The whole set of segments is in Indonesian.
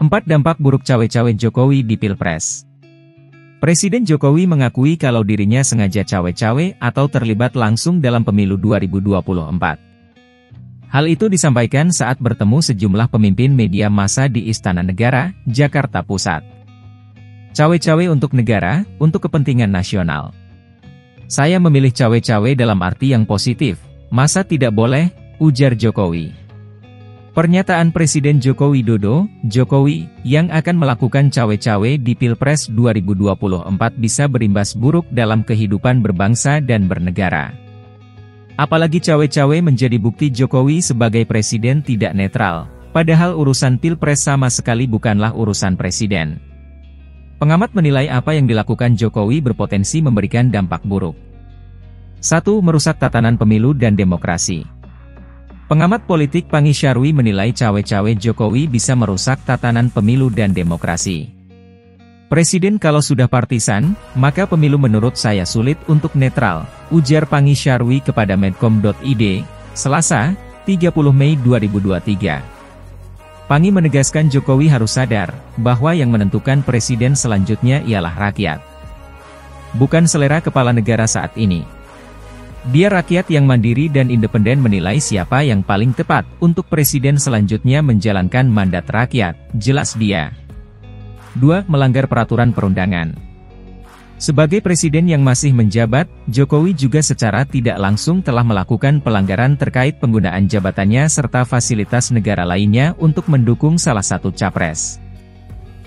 4 Dampak buruk cawe-cawe Jokowi di Pilpres. Presiden Jokowi mengakui kalau dirinya sengaja cawe-cawe atau terlibat langsung dalam pemilu 2024. Hal itu disampaikan saat bertemu sejumlah pemimpin media massa di Istana Negara, Jakarta Pusat. Cawe-cawe untuk negara, untuk kepentingan nasional. Saya memilih cawe-cawe dalam arti yang positif, masa tidak boleh, ujar Jokowi. Pernyataan Presiden Joko Widodo, Jokowi, yang akan melakukan cawe-cawe di Pilpres 2024 bisa berimbas buruk dalam kehidupan berbangsa dan bernegara. Apalagi cawe-cawe menjadi bukti Jokowi sebagai presiden tidak netral, padahal urusan Pilpres sama sekali bukanlah urusan presiden. Pengamat menilai apa yang dilakukan Jokowi berpotensi memberikan dampak buruk. 1. Merusak tatanan pemilu dan demokrasi. Pengamat politik Pangi Syarwi menilai cawe-cawe Jokowi bisa merusak tatanan pemilu dan demokrasi. Presiden kalau sudah partisan, maka pemilu menurut saya sulit untuk netral, ujar Pangi Syarwi kepada medcom.id, Selasa, 30 Mei 2023. Pangi menegaskan Jokowi harus sadar, bahwa yang menentukan presiden selanjutnya ialah rakyat. Bukan selera kepala negara saat ini. Dia rakyat yang mandiri dan independen menilai siapa yang paling tepat untuk presiden selanjutnya menjalankan mandat rakyat, jelas dia. 2. Melanggar peraturan perundangan. Sebagai presiden yang masih menjabat, Jokowi juga secara tidak langsung telah melakukan pelanggaran terkait penggunaan jabatannya serta fasilitas negara lainnya untuk mendukung salah satu capres.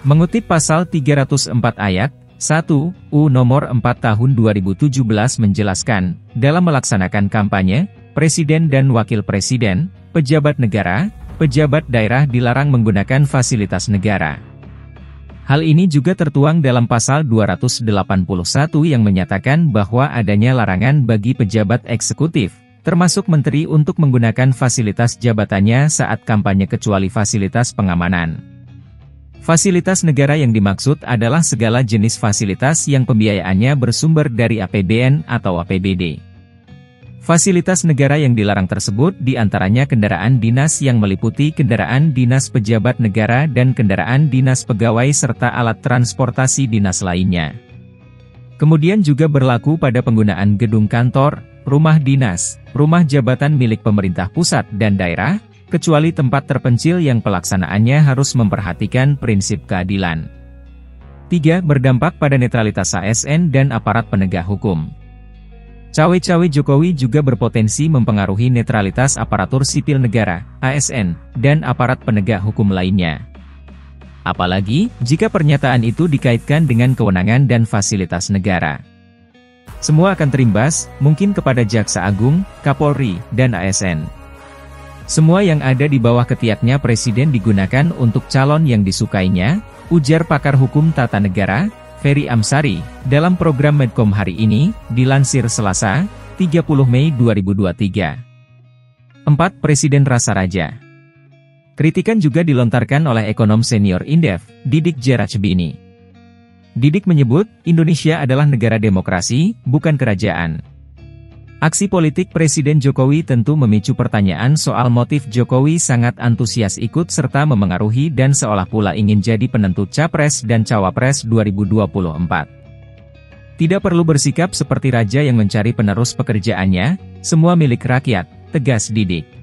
Mengutip pasal 304 ayat 1, U nomor 4 tahun 2017 menjelaskan, dalam melaksanakan kampanye, presiden dan wakil presiden, pejabat negara, pejabat daerah dilarang menggunakan fasilitas negara. Hal ini juga tertuang dalam pasal 281 yang menyatakan bahwa adanya larangan bagi pejabat eksekutif, termasuk menteri untuk menggunakan fasilitas jabatannya saat kampanye kecuali fasilitas pengamanan. Fasilitas negara yang dimaksud adalah segala jenis fasilitas yang pembiayaannya bersumber dari APBN atau APBD. Fasilitas negara yang dilarang tersebut diantaranya kendaraan dinas yang meliputi kendaraan dinas pejabat negara dan kendaraan dinas pegawai serta alat transportasi dinas lainnya. Kemudian juga berlaku pada penggunaan gedung kantor, rumah dinas, rumah jabatan milik pemerintah pusat dan daerah, kecuali tempat terpencil yang pelaksanaannya harus memperhatikan prinsip keadilan. 3. Berdampak pada netralitas ASN dan aparat penegak hukum. Cawe-cawe Jokowi juga berpotensi mempengaruhi netralitas aparatur sipil negara, ASN, dan aparat penegak hukum lainnya. Apalagi, jika pernyataan itu dikaitkan dengan kewenangan dan fasilitas negara. Semua akan terimbas, mungkin kepada Jaksa Agung, Kapolri, dan ASN. Semua yang ada di bawah ketiaknya presiden digunakan untuk calon yang disukainya, ujar pakar hukum tata negara, Ferry Amsari, dalam program Medcom hari ini, dilansir Selasa, 30 Mei 2023. 4. Presiden Rasa Raja. Kritikan juga dilontarkan oleh ekonom senior Indef, Didik Jerachbini. Didik menyebut, Indonesia adalah negara demokrasi, bukan kerajaan. Aksi politik Presiden Jokowi tentu memicu pertanyaan soal motif Jokowi sangat antusias ikut serta memengaruhi dan seolah pula ingin jadi penentu Capres dan Cawapres 2024. Tidak perlu bersikap seperti raja yang mencari penerus pekerjaannya, semua milik rakyat, tegas Didik.